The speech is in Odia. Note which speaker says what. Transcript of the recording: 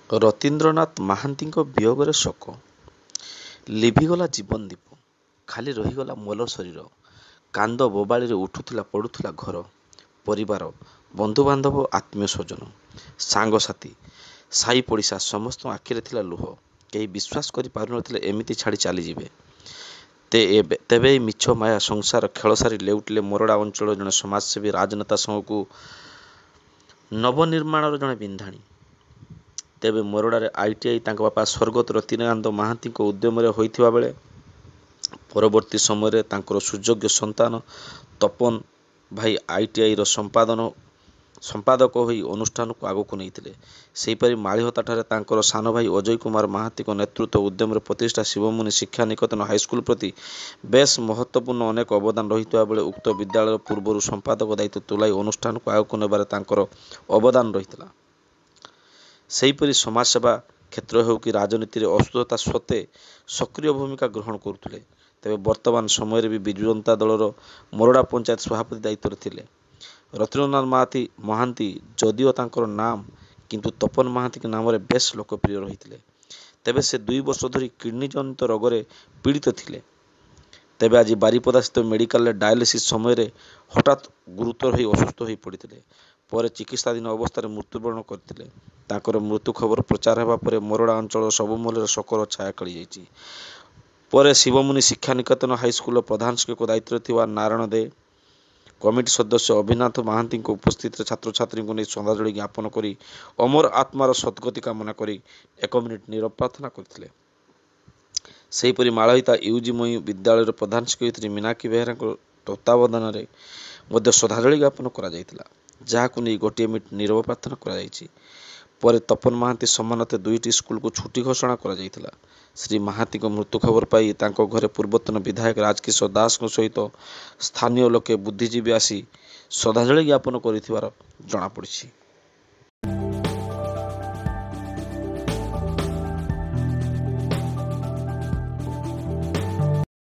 Speaker 1: ରତୀନ୍ଦ୍ରନାଥ ମହାନ୍ତିଙ୍କ ବିୟୋଗରେ ଶୋକ। ଲିଭିଗଲା ଜୀବନ ଦୀପ, ଖାଲି ରହିଗଲା ମଲ ଶରୀର। କାନ୍ଦ ବୋବାଳିରେ ଉଠୁଥିଲା ପଡ଼ୁଥିଲା ଘର। ପରିବାର, ବନ୍ଧୁବାନ୍ଧବ, ଆତ୍ମୀୟ ସ୍ୱଜନ, ସାଙ୍ଗସାଥୀ, ସାହି ପଡ଼ିଶା ସମସ୍ତଙ୍କ ଆଖିରେ ଥିଲା ଲୁହ। କେହି ବିଶ୍ୱାସ କରି ପାରୁନଥିଲେ ଏମିତି ଛାଡ଼ି ଚାଲିଯିବେ। ତେବେ ଏଇ ମିଛ ମାୟା ସଂସାର ଖେଳ ସାରି ଲେଉଟିଲେ ମୋରଡ଼ା ଅଞ୍ଚଳର ଜଣେ ସମାଜସେବୀ ରାଜନେତା ସାଙ୍ଗକୁ ନବନିର୍ମାଣର ଜଣେ ବିନ୍ଧାଣୀ। ତେବେ ମୋରଡ଼ାରେ ITI ତାଙ୍କ ବାପା ସ୍ୱର୍ଗତ ରତିକାନ୍ତ ମହାନ୍ତିଙ୍କ ଉଦ୍ୟମରେ ହୋଇଥିବା ବେଳେ ପରବର୍ତ୍ତୀ ସମୟରେ ତାଙ୍କର ସୁଯୋଗ୍ୟ ସନ୍ତାନ ତପନ ଭାଇ ITIର ସମ୍ପାଦକ ହୋଇ ଅନୁଷ୍ଠାନକୁ ଆଗକୁ ନେଇଥିଲେ। ସେହିପରି ମାଳିହତାଠାରେ ତାଙ୍କର ସାନ ଭାଇ ଅଜୟ କୁମାର ମହାନ୍ତିଙ୍କ ନେତୃତ୍ୱ ଉଦ୍ୟମରେ ପ୍ରତିଷ୍ଠା ଶିବମୁନି ଶିକ୍ଷା ନିକେତନ ହାଇସ୍କୁଲ ପ୍ରତି ବେଶ ମହତ୍ତ୍ୱପୂର୍ଣ୍ଣ ଅନେକ ଅବଦାନ ରହିଥିବା ବେଳେ ଉକ୍ତ ବିଦ୍ୟାଳୟର ପୂର୍ବରୁ ସମ୍ପାଦକ ଦାୟିତ୍ୱ ତୁଲାଇ ଅନୁଷ୍ଠାନକୁ ଆଗକୁ ନେବାରେ ତାଙ୍କର ଅବଦାନ ରହିଥିଲା। ସେହିପରି ସମାଜସେବା କ୍ଷେତ୍ର ହେଉ କି ରାଜନୀତିରେ ଅସୁସ୍ଥତା ସତ୍ତ୍ୱେ ସକ୍ରିୟ ଭୂମିକା ଗ୍ରହଣ କରୁଥିଲେ। ତେବେ ବର୍ତ୍ତମାନ ସମୟରେ ବି ବିଜୁ ଜନତା ଦଳର ମୋରଡ଼ା ପଞ୍ଚାୟତ ସଭାପତି ଦାୟିତ୍ୱରେ ଥିଲେ। ରତୀନ୍ଦ୍ରନାଥ ମହାନ୍ତି ଯଦିଓ ତାଙ୍କର ନାମ କିନ୍ତୁ ତପନ ମହାନ୍ତିଙ୍କ ନାମରେ ବେଶ ଲୋକପ୍ରିୟ ରହିଥିଲେ। ତେବେ ସେ 2 ବର୍ଷ ଧରି କିଡନୀ ଜନିତ ରୋଗରେ ପୀଡ଼ିତ ଥିଲେ। ତେବେ ଆଜି ବାରିପଦାସ୍ଥିତ ମେଡିକାଲରେ ଡାୟାଲିସିସ୍ ସମୟରେ ହଠାତ୍ ଗୁରୁତର ହୋଇ ଅସୁସ୍ଥ ହୋଇ ପଡ଼ିଥିଲେ। ପରେ ଚିକିତ୍ସାଧୀନ ଅବସ୍ଥାରେ ମୃତ୍ୟୁବରଣ କରିଥିଲେ। ତାଙ୍କର ମୃତ୍ୟୁ ଖବର ପ୍ରଚାର ହେବା ପରେ ମୋରଡ଼ା ଅଞ୍ଚଳର ସବୁ ମହଲରେ ଶୋକର ଛାୟା ଖେଳିଯାଇଛି। ପରେ ଶିବମୁନି ଶିକ୍ଷା ନିକେତନ ହାଇସ୍କୁଲର ପ୍ରଧାନ ଶିକ୍ଷକ ଦାୟିତ୍ୱରେ ଥିବା ନାରାୟଣ ଦେ, କମିଟି ସଦସ୍ୟ ଅଭିନାଥ ମହାନ୍ତିଙ୍କ ଉପସ୍ଥିତିରେ ଛାତ୍ରଛାତ୍ରୀଙ୍କୁ ନେଇ ଶ୍ରଦ୍ଧାଞ୍ଜଳି ଜ୍ଞାପନ କରି ଅମର ଆତ୍ମାର ସଦ୍ଗତି କାମନା କରି 1 ମିନିଟ୍ ନୀରବ ପ୍ରାର୍ଥନା କରିଥିଲେ। ସେହିପରି ମାଳହିତା UGMଇ ବିଦ୍ୟାଳୟର ପ୍ରଧାନ ଶିକ୍ଷୟିତ୍ରୀ ମୀନାକ୍ଷୀ ବେହେରାଙ୍କ ତତ୍ତ୍ୱାବଧାନରେ ମଧ୍ୟ ଶ୍ରଦ୍ଧାଞ୍ଜଳି ଜ୍ଞାପନ କରାଯାଇଥିଲା, ଯାହାକୁ ନେଇ 1 ମିନିଟ୍ ନୀରବ ପ୍ରାର୍ଥନା କରାଯାଇଛି। ପରେ ତପନ ମହାନ୍ତି ସମ୍ମାନାର୍ଥେ 2ଟି ସ୍କୁଲକୁ ଛୁଟି ଘୋଷଣା କରାଯାଇଥିଲା। ଶ୍ରୀ ମହାନ୍ତିଙ୍କ ମୃତ୍ୟୁ ଖବର ପାଇ ତାଙ୍କ ଘରେ ପୂର୍ବତନ ବିଧାୟକ ରାଜକିଶୋର ଦାସଙ୍କ ସହିତ ସ୍ଥାନୀୟ ଲୋକେ ବୁଦ୍ଧିଜୀବୀ ଆସି ଶ୍ରଦ୍ଧାଞ୍ଜଳି ଜ୍ଞାପନ କରିଥିବାର ଜଣାପଡ଼ିଛି।